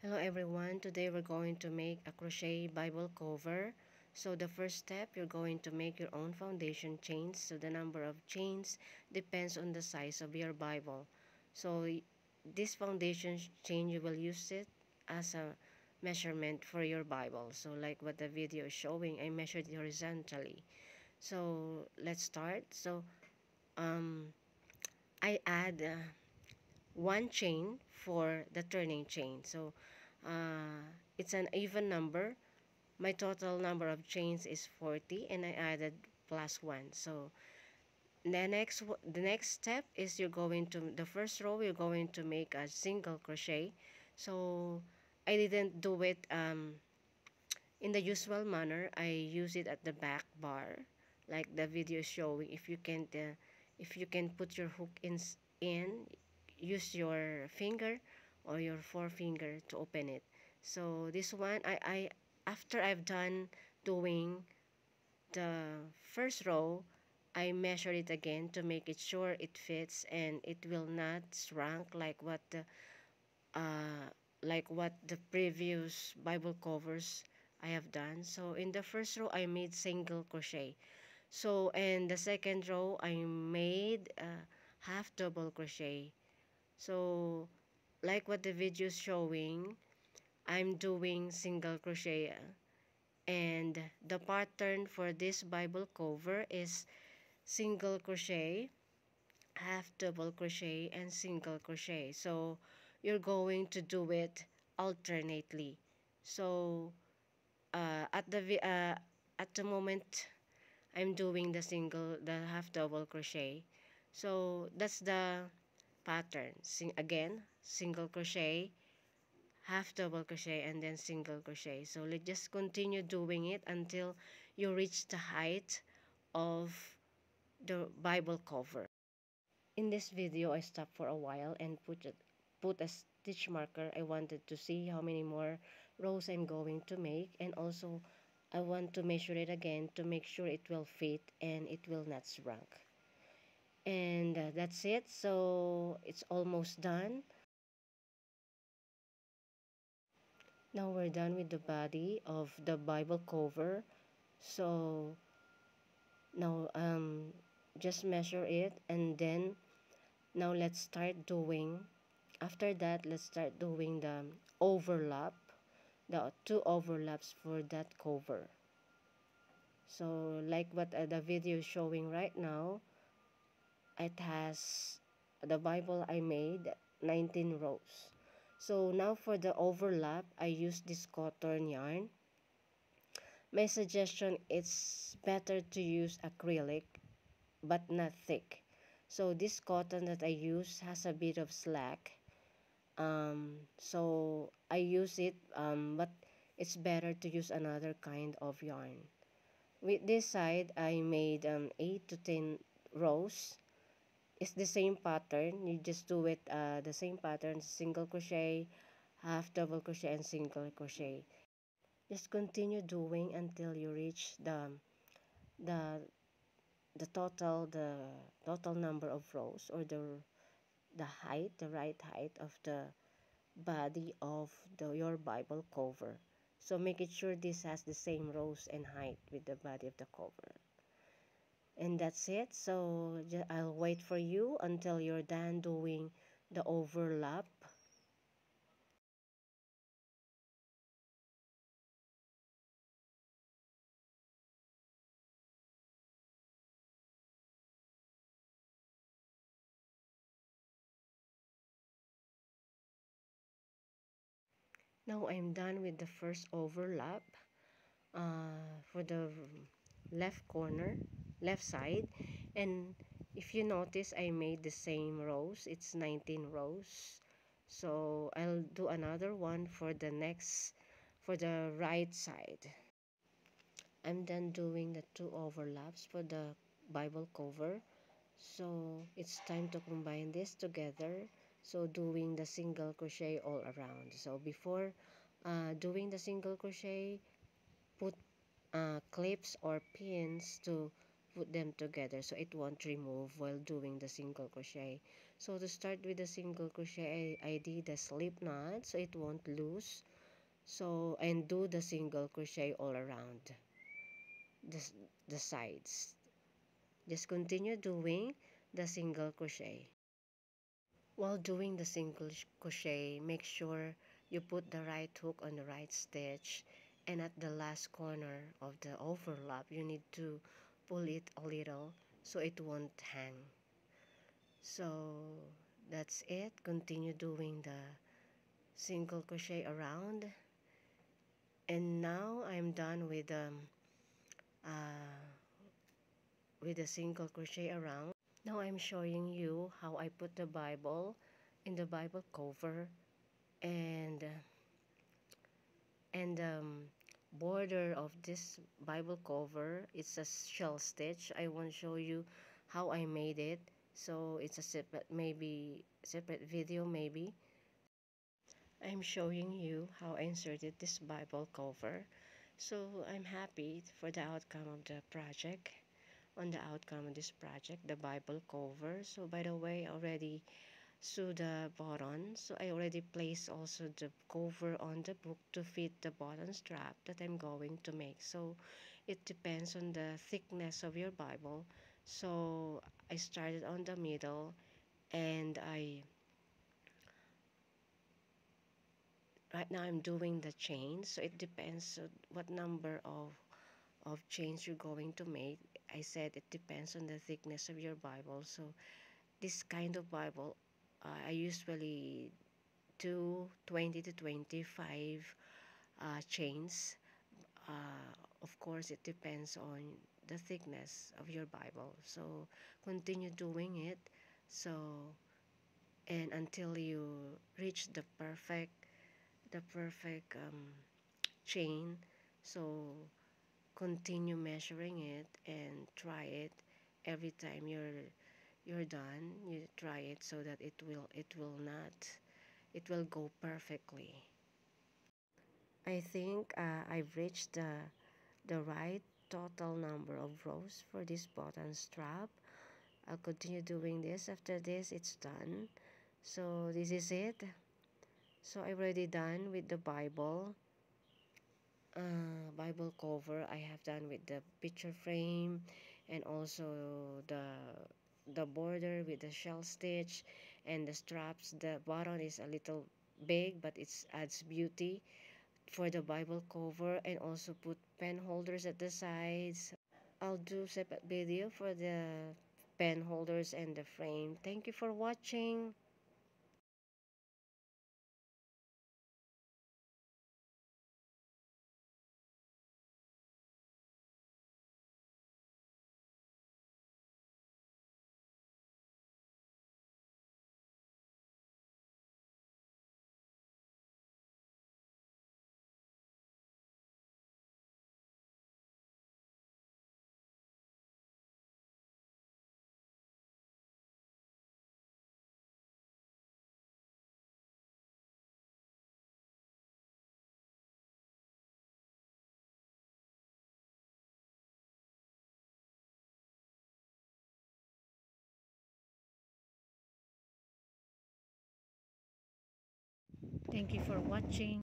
Hello everyone, today we're going to make a crochet Bible cover. So the first step, you're going to make your own foundation chains. So the number of chains depends on the size of your Bible. So this foundation chain, you will use it as a measurement for your Bible. So like what the video is showing, I measured horizontally. So let's start. So um, I add one chain for the turning chain. So it's an even number. My total number of chains is 40 and I added plus 1. So the next step is you're going to the first row you're going to make a single crochet. So I didn't do it in the usual manner. I use it at the back bar like the video is showing. If you can put your hook in, use your finger or your forefinger to open it. So this one, I after I've done doing the first row, I measure it again to make it sure it fits and it will not shrunk uh, like what the previous Bible covers I have done. So in the first row, I made single crochet. So and the second row, I made half double crochet. So like what the video is showing, I'm doing single crochet, and the pattern for this Bible cover is single crochet, half double crochet, and single crochet. So you're going to do it alternately. So at the moment I'm doing the half double crochet. So that's the pattern. Again, single crochet, half double crochet, and then single crochet. So let's just continue doing it until you reach the height of the Bible cover. In this video, I stopped for a while and put a stitch marker. I wanted to see how many more rows I'm going to make, and also I want to measure it again to make sure it will fit and it will not shrunk. And that's it. So it's almost done. Now we're done with the body of the Bible cover. So now just measure it, and then now let's start doing. After that, let's start doing the overlap, the two overlaps for that cover. So like what the video is showing right now, it has the Bible I made 19 rows. So now for the overlap, I use this cotton yarn. My suggestion, it's better to use acrylic but not thick. So this cotton that I use has a bit of slack. So I use it, but it's better to use another kind of yarn. With this side, I made 8 to 10 rows. It's the same pattern. You just do it the same pattern: single crochet, half double crochet, and single crochet. Just continue doing until you reach the the total number of rows, or the right height of the body of your Bible cover. So make it sure this has the same rows and height with the body of the cover. And that's it. So I'll wait for you until you're done doing the overlap. Now I'm done with the first overlap for the left corner, left side. And if you notice, I made the same rows. It's 19 rows. So I'll do another one for the right side. I'm done doing the two overlaps for the Bible cover. So it's time to combine this together. So doing the single crochet all around. So before doing the single crochet, put clips or pins to put them together so it won't remove while doing the single crochet. So to start with the single crochet, I did a slip knot so it won't loose. So, and do the single crochet all around the, the sides. Just continue doing the single crochet. While doing the single crochet, make sure you put the right hook on the right stitch, and at the last corner of the overlap you need to pull it a little so it won't hang. So that's it. Continue doing the single crochet around, and now I'm done uh, with the single crochet around. Now I'm showing you how I put the Bible in the Bible cover, and border of this Bible cover, it's a shell stitch. I won't show you how I made it, so it's a separate video maybe. I'm showing you how I inserted this Bible cover. So I'm happy for the outcome of the project. On the outcome of this project, the Bible cover. So by the way, I already sew the button. So I already placed also the cover on the book to fit the button strap that I'm going to make. So it depends on the thickness of your Bible. So I started on the middle, and right now I'm doing the chains. So it depends on what number of chains you're going to make. I said it depends on the thickness of your Bible. So this kind of Bible, I usually do 20 to 25 chains. Of course, it depends on the thickness of your Bible. So continue doing it. So, and until you reach the perfect chain. So continue measuring it and try it every time you're done. You try it so that it will go perfectly. I think I've reached the right total number of rows for this button strap. I'll continue doing this. After this, it's done. So this is it. So I'm already done with the Bible cover. I have done with the picture frame, and also the border with the shell stitch and the straps. The bottom is a little big, but it adds beauty for the Bible cover, and also put pen holders at the sides. I'll do separate video for the pen holders and the frame. Thank you for watching. Thank you for watching.